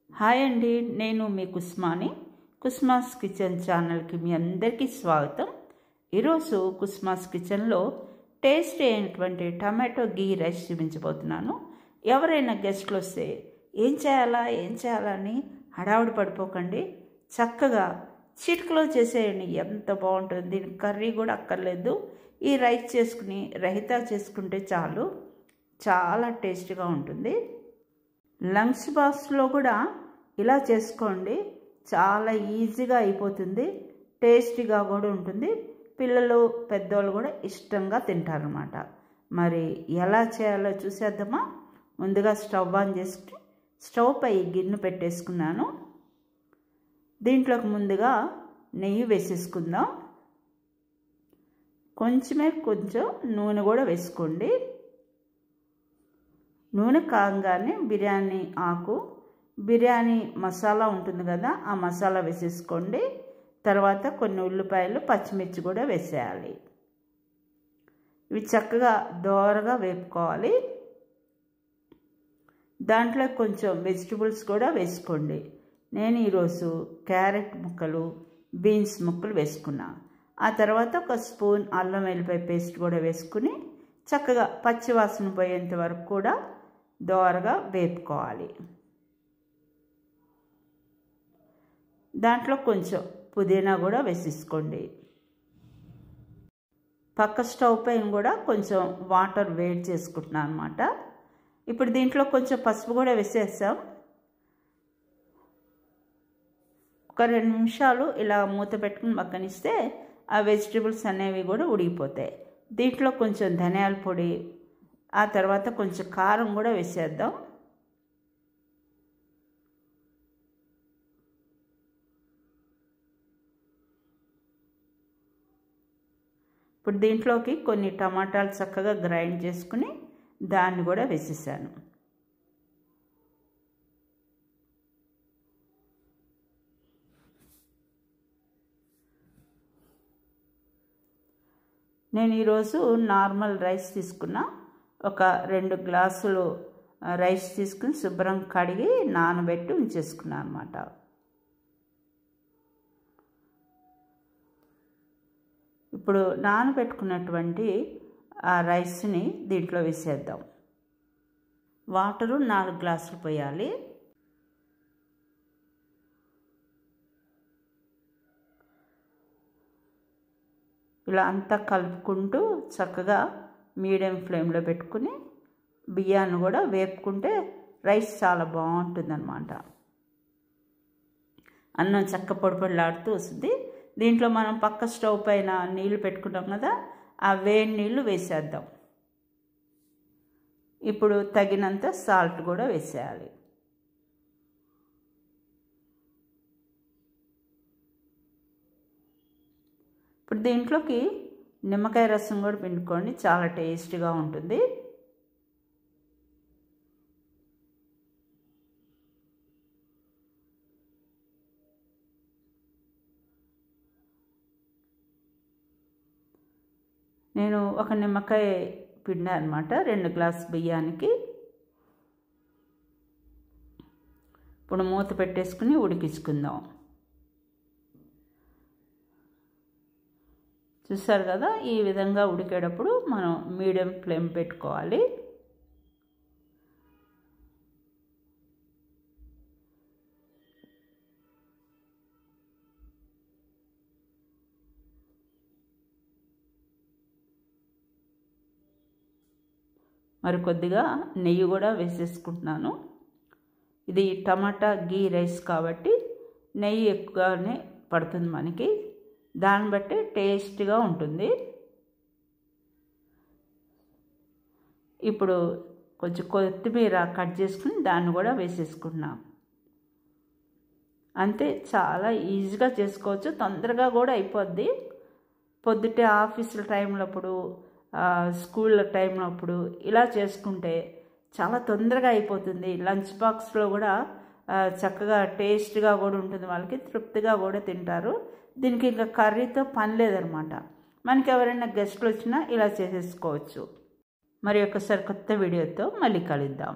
Hi అండి, నేను మీ Kusmani. కుస్మాస్ kitchen ఛానల్కి మీ అందరికీ స్వాగతం. ఈరోజు కుస్మాస్ కిచెన్లో టేస్టీ అయినటువంటి టమాటో గీ రైస్ చూపించబోతున్నాను. ఎవరైనా గెస్ట్లు వస్తే ఏం చేయాలని హడావుడి పడిపోకండి. చక్కగా చిటికలో చేసేయండి, ఎంత బాగుంటుంది. దీనికి కర్రీ కూడా అక్కర్లేదు. ఈ రైస్ చేసుకుని రైతా చేసుకుంటే చాలు, చాలా టేస్టీగా ఉంటుంది. లంచ్ బాక్స్లో కూడా ఇలా చేసుకోండి, చాలా ఈజీగా అయిపోతుంది, టేస్టీగా కూడా ఉంటుంది. పిల్లలు పెద్దవాళ్ళు కూడా ఇష్టంగా తింటారన్నమాట. మరి ఎలా చేయాలో చూసేద్దామా? ముందుగా స్టవ్ ఆన్ చేసుకుని స్టవ్ పై గిన్నె పెట్టేసుకున్నాను. దీంట్లోకి ముందుగా నెయ్యి వేసేసుకుందాం. కొంచెం నూనె కూడా వేసుకోండి. నూనె కాగానే బిర్యానీ ఆకు, బిర్యానీ మసాలా ఉంటుంది కదా, ఆ మసాలా వేసేసుకోండి. తర్వాత కొన్ని ఉల్లిపాయలు, పచ్చిమిర్చి కూడా వేసేయాలి. ఇవి చక్కగా దోరగా వేపుకోవాలి. దాంట్లో కొంచెం వెజిటబుల్స్ కూడా వేసుకోండి. నేను ఈరోజు క్యారెట్ ముక్కలు, బీన్స్ ముక్కలు వేసుకున్నా. ఆ తర్వాత ఒక స్పూన్ అల్లం వెల్లిపాయ పేస్ట్ కూడా వేసుకుని చక్కగా పచ్చివాసన పోయేంత వరకు కూడా దోరగా వేపుకోవాలి. దాంట్లో కొంచెం పుదీనా కూడా వేసేసుకోండి. పక్క స్టవ్ పైన కూడా కొంచెం వాటర్ వేడి చేసుకుంటున్నాను అనమాట. ఇప్పుడు దీంట్లో కొంచెం పసుపు కూడా వేసేసాం. ఒక 2 నిమిషాలు ఇలా మూత పెట్టుకుని పక్కనిస్తే ఆ వెజిటబుల్స్ అనేవి కూడా ఉడికిపోతాయి. దీంట్లో కొంచెం ధనియాల పొడి, ఆ తర్వాత కొంచెం కారం కూడా వేసేద్దాం. ఇప్పుడు దీంట్లోకి కొన్ని టమాటాలు చక్కగా గ్రైండ్ చేసుకుని దాన్ని కూడా వేసేసాను. నేను ఈరోజు నార్మల్ రైస్ తీసుకున్నా. ఒక 2 గ్లాసులు రైస్ తీసుకుని శుభ్రం కడిగి నానబెట్టి ఉంచేసుకున్నాను అనమాట. ఇప్పుడు నానబెట్టుకున్నటువంటి ఆ రైస్ని దీంట్లో వేసేద్దాం. వాటరు 4 గ్లాసులు పోయాలి. ఇలా అంతా కలుపుకుంటూ చక్కగా మీడియం ఫ్లేమ్లో పెట్టుకుని బియ్యాన్ని కూడా వేపుకుంటే రైస్ చాలా బాగుంటుందన్నమాట. అన్నం చక్క పొడిలాడుతూ వస్తుంది. దీంట్లో మనం పక్క స్టవ్ పైన నీళ్లు పెట్టుకున్నాం కదా, ఆ వేడి నీళ్ళు వేసేద్దాం. ఇప్పుడు తగినంత సాల్ట్ కూడా వేసేయాలి. ఇప్పుడు దీంట్లోకి నిమ్మకాయ రసం కూడా పిండుకోండి, చాలా టేస్టీగా ఉంటుంది. నేను ఒక నిమ్మకాయ పిండా అనమాట 2 గ్లాసు బియ్యానికి. ఇప్పుడు మూత పెట్టేసుకుని ఉడికించుకుందాం. చూసారు కదా, ఈ విధంగా ఉడికేటప్పుడు మనం మీడియం ఫ్లేమ్ పెట్టుకోవాలి. మరి కొద్దిగా నెయ్యి కూడా వేసేసుకుంటున్నాను. ఇది టమాటా గీ రైస్ కాబట్టి నెయ్యి ఎక్కువగానే పడుతుంది మనకి, దాన్ని బట్టి టేస్ట్గా ఉంటుంది. ఇప్పుడు కొంచెం కొత్తిమీర కట్ చేసుకుని దాన్ని కూడా వేసేసుకుంటున్నాం. అంతే, చాలా ఈజీగా చేసుకోవచ్చు, తొందరగా కూడా అయిపోద్ది. పొద్దుటే ఆఫీసుల టైంలో అప్పుడు, స్కూల్ టైంలో అప్పుడు ఇలా చేసుకుంటే చాలా తొందరగా అయిపోతుంది. లంచ్ బాక్స్లో కూడా చక్కగా టేస్ట్గా కూడా ఉంటుంది, వాళ్ళకి తృప్తిగా కూడా తింటారు. దీనికి ఇంకా కర్రీతో పని లేదనమాట. మనకి ఎవరైనా గెస్ట్లు వచ్చినా ఇలా చేసేసుకోవచ్చు. మరి ఒకసారి కొత్త వీడియోతో మళ్ళీ కలుద్దాం.